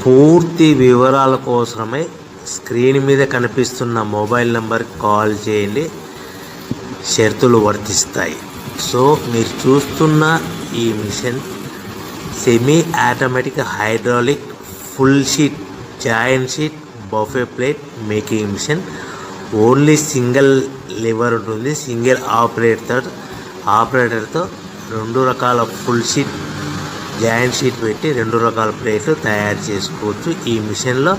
పూర్తి వివరాల కోసమై స్క్రీన్ మీద కనిపిస్తున్న మొబైల్ నెంబర్కి కాల్ చేయండి, షరతులు వర్తిస్తాయి. సో మీరు చూస్తున్న ఈ machine semi automatic hydraulic full sheet joint sheet buffet plate making machine. Only single lever ఉంటుంది. సింగిల్ ఆపరేటర్తో 2 రకాల ఫుల్ షీట్ జాయింట్ షీట్ పెట్టి 2 రకాల ప్లేట్లు తయారు చేసుకోవచ్చు. ఈ మిషన్లో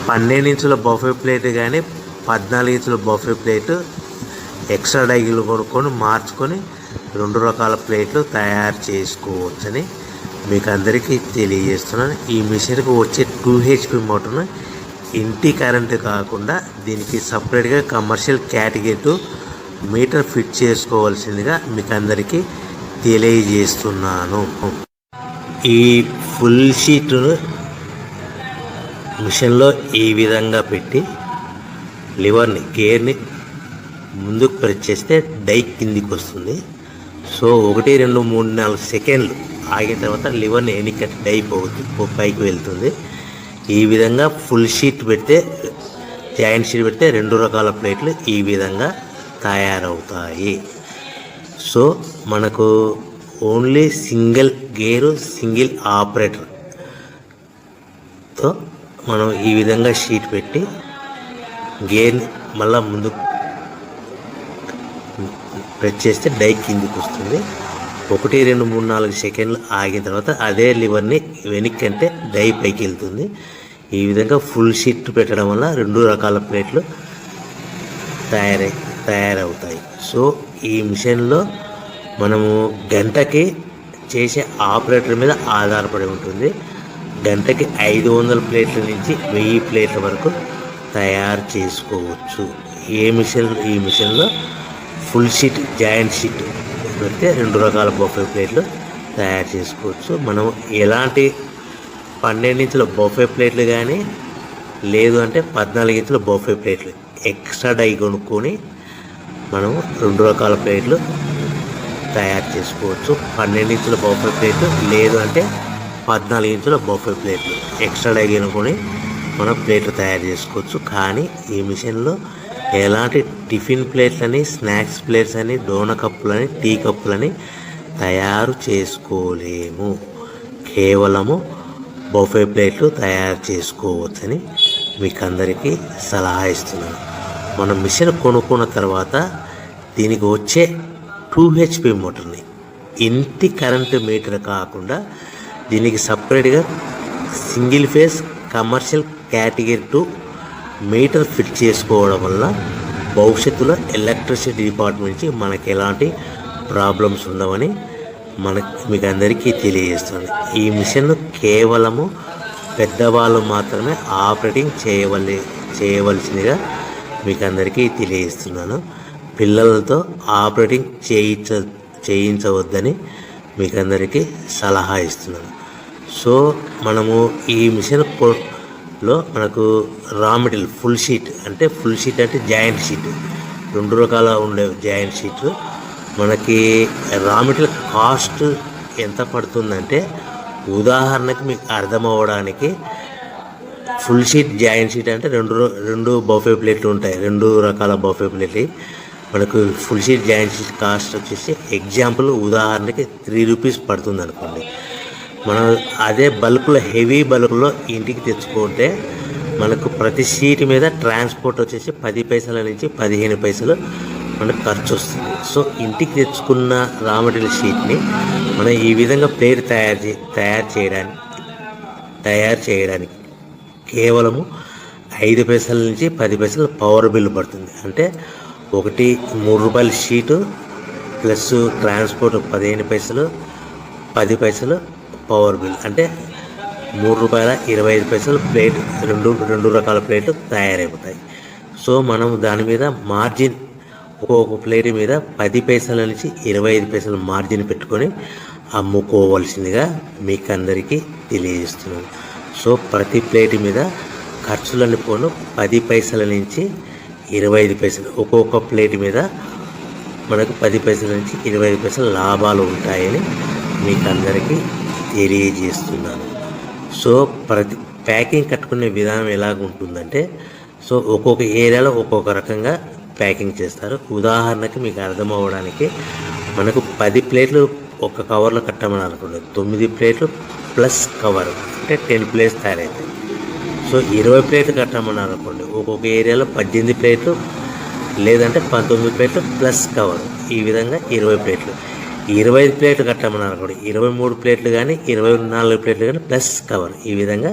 12 ఇంచుల బఫే ప్లేట్ కానీ 14 ఇంచుల బఫే ప్లేట్ ఎక్స్ట్రా డైలు కొనుక్కొని మార్చుకొని 2 రకాల ప్లేట్లు తయారు చేసుకోవచ్చని మీకు అందరికీ తెలియజేస్తున్నాను. ఈ మిషన్కి వచ్చే 2 HP మోటార్ను ఇంటి కరెంటు కాకుండా దీనికి సపరేట్గా కమర్షియల్ కేటగిరీ 2 మీటర్ ఫిట్ చేసుకోవాల్సిందిగా మీకు అందరికీ తెలియజేస్తున్నాను. ఈ ఫుల్ షీట్ను మిషన్లో ఈ విధంగా పెట్టి గేర్ని ముందుకు ప్రెస్ చేస్తే డై కిందికి వస్తుంది. సో 1 2 3 4 సెకండ్లు ఆగిన తర్వాత లివర్ని ఎన్నికట్టి డై పైకి వెళ్తుంది. ఈ విధంగా ఫుల్ షీట్ పెడితే జాయింట్ షీట్ పెడితే 2 రకాల ప్లేట్లు ఈ విధంగా తయారవుతాయి. సో మనకు ఓన్లీ సింగిల్ గేరు సింగిల్ ఆపరేటర్తో మనం ఈ విధంగా షీట్ పెట్టి గేర్ని మళ్ళీ ముందుకు ప్రెస్ చేస్తే డై కిందికి వస్తుంది. 1 2 3 4 సెకండ్లు ఆగిన తర్వాత అదే లివర్ని వెనక్కి అంటే డై పైకి వెళ్తుంది. ఈ విధంగా ఫుల్ షీట్ పెట్టడం వల్ల 2 రకాల ప్లేట్లు తయారవుతాయి. సో ఈ మిషన్లో మనము గంటకి చేసే ఆపరేటర్ మీద ఆధారపడి ఉంటుంది. గంటకి 500 ప్లేట్ల నుంచి 1000 ప్లేట్ల వరకు తయారు చేసుకోవచ్చు. ఈ మిషన్లో ఫుల్ షీట్ జాయింట్ షీట్ పెడితే 2 రకాల బఫే ప్లేట్లు తయారు చేసుకోవచ్చు. మనం ఎలాంటి 12 ఇంచుల బఫే ప్లేట్లు కానీ లేదు అంటే 14 ఇంచుల బఫే ప్లేట్లు ఎక్స్ట్రా డై కొనుక్కొని మనం 2 రకాల ప్లేట్లు తయారు చేసుకోవచ్చు. 12 ఇంచుల బఫే ప్లేట్లు లేదు అంటే 14 ఇంచుల బఫే ప్లేట్లు ఎక్స్ట్రా డై కొనుక్కొని మనం ప్లేట్లు తయారు చేసుకోవచ్చు. కానీ ఈ మిషన్లో ఎలాంటి టిఫిన్ ప్లేట్లని, స్నాక్స్ ప్లేట్స్ అని, డోన కప్పులని, టీ కప్పులని తయారు చేసుకోలేము. కేవలము బఫే ప్లేట్లు తయారు చేసుకోవచ్చని మీకు అందరికీ సలహా ఇస్తున్నాను. మనం మిషన్ కొనుక్కున్న తర్వాత దీనికి వచ్చే 2 HP మోటార్ని ఇంటి కరెంటు మీటర్ కాకుండా దీనికి సపరేట్గా single phase commercial category 2 metre fit చేసుకోవడం వల్ల భవిష్యత్తులో ఎలక్ట్రిసిటీ డిపార్ట్మెంట్ నుంచి మనకి ఎలాంటి ప్రాబ్లమ్స్ ఉండవని మీకు అందరికీ తెలియజేస్తుంది. ఈ మిషన్ కేవలము పెద్దవాళ్ళు మాత్రమే ఆపరేటింగ్ చేయవలసిందిగా మీకు అందరికీ తెలియజేస్తున్నాను. పిల్లలతో ఆపరేటింగ్ చేయించవద్దని మీకు అందరికీ సలహా ఇస్తున్నాను. సో మనము ఈ మిషన్లో మనకు రా మెటీరియల్ ఫుల్ షీట్ అంటే జాయింట్ షీట్ 2 రకాల ఉండే జాయింట్ షీట్ మనకి రా మెటీరియల్ కాస్ట్ ఎంత పడుతుందంటే ఉదాహరణకి మీకు అర్థమవ్వడానికి ఫుల్ షీట్ జాయింట్ షీట్ అంటే 2 బఫే ప్లేట్లు ఉంటాయి. 2 రకాల బఫే ప్లేట్లు మనకు full sheet joint sheet cost వచ్చేసి ఎగ్జాంపుల్ ఉదాహరణకి 3 రూపీస్ పడుతుంది అనుకోండి. మనం అదే బల్క్లో హెవీ బల్క్లో ఇంటికి తెచ్చుకుంటే మనకు ప్రతి షీట్ మీద ట్రాన్స్పోర్ట్ వచ్చేసి 10 పైసల నుంచి 15 పైసలు మనకు ఖర్చు వస్తుంది. సో ఇంటికి తెచ్చుకున్న రా మెటీరియల్ షీట్ని మనం ఈ విధంగా ప్లేట్ తయారు చేయడానికి కేవలము 5 పైసల నుంచి 10 పైసలు పవర్ బిల్ పడుతుంది. అంటే 3 రూపాయల షీటు ప్లస్ ట్రాన్స్పోర్ట్ 15 పైసలు 10 పైసలు పవర్ బిల్ అంటే 3 రూపాయల 25 పైసలు ప్లేట్ 2 రకాల ప్లేట్లు తయారైపోతాయి. సో మనం దాని మీద మార్జిన్ ఒక్కొక్క ప్లేట్ మీద 10 పైసల నుంచి 25 పైసలు మార్జిన్ పెట్టుకొని అమ్ముకోవాల్సిందిగా మీకు అందరికీ తెలియజేస్తున్నాను. సో ప్రతి ప్లేట్ మీద ఖర్చులన్నీ పోను 10 పైసల నుంచి 25 పైసలు ఒక్కొక్క ప్లేట్ మీద మనకు 10 పైసల నుంచి 25 పైసలు లాభాలు ఉంటాయని మీకు అందరికీ తెలియజేస్తున్నాను. సో ప్రతి ప్యాకింగ్ కట్టుకునే విధానం ఎలాగ ఉంటుందంటే, సో ఒక్కొక్క ఏరియాలో ఒక్కొక్క రకంగా ప్యాకింగ్ చేస్తారు. ఉదాహరణకి మీకు అర్థం అవ్వడానికి, మనకు 10 ప్లేట్లు ఒక కవర్లో కట్టమని అనుకోండి, 9 ప్లేట్లు ప్లస్ కవర్ అంటే 10 ప్లేట్స్ తయారవుతాయి. సో 20 ప్లేట్లు కట్టమని అనుకోండి, ఒక్కొక్క ఏరియాలో 18 ప్లేట్లు లేదంటే 19 ప్లేట్లు ప్లస్ కవర్, ఈ విధంగా 20 ప్లేట్లు. 25 ప్లేట్లు కట్టమని అనుకోండి, 23 ప్లేట్లు కానీ 24 ప్లేట్లు కానీ ప్లస్ కవర్, ఈ విధంగా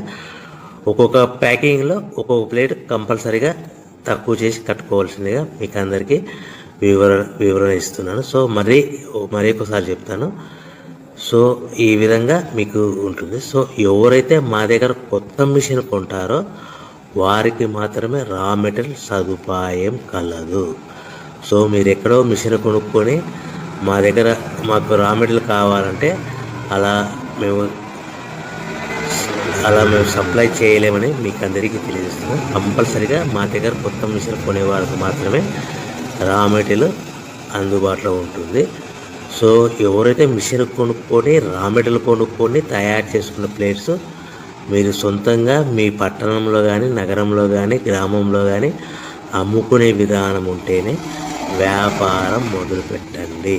ఒక్కొక్క ప్యాకింగ్లో ఒక్కొక్క ప్లేట్ కంపల్సరీగా తక్కువ చేసి కట్టుకోవాల్సిందిగా మీకు అందరికీ వివరణ ఇస్తున్నాను. సో మరీ ఒకసారి చెప్తాను. సో ఈ విధంగా మీకు ఉంటుంది. సో ఎవరైతే మా దగ్గర కొత్త మిషన్ కొంటారో వారికి మాత్రమే రా మెటీరియల్ సదుపాయం కలదు. సో మీరు ఎక్కడో మిషన్ కొనుక్కొని మా దగ్గర మాకు రా మెటీరియల్ కావాలంటే అలా మేము సప్లై చేయలేమని మీకు అందరికీ తెలియజేస్తున్నాం. కంపల్సరీగా మా దగ్గర కొత్త మిషన్ కొనే వారికి మాత్రమే రా మెటీరియల్ అందుబాటులో ఉంటుంది. సో ఎవరైతే మిషన్ కొనుక్కొని రా మెటీరియల్ కొనుక్కొని తయారు చేసుకున్న ప్లేట్స్ మీరు సొంతంగా మీ పట్టణంలో కానీ నగరంలో కానీ గ్రామంలో కానీ అమ్ముకునే విధానం ఉంటేనే వ్యాపారం మొదలుపెట్టండి.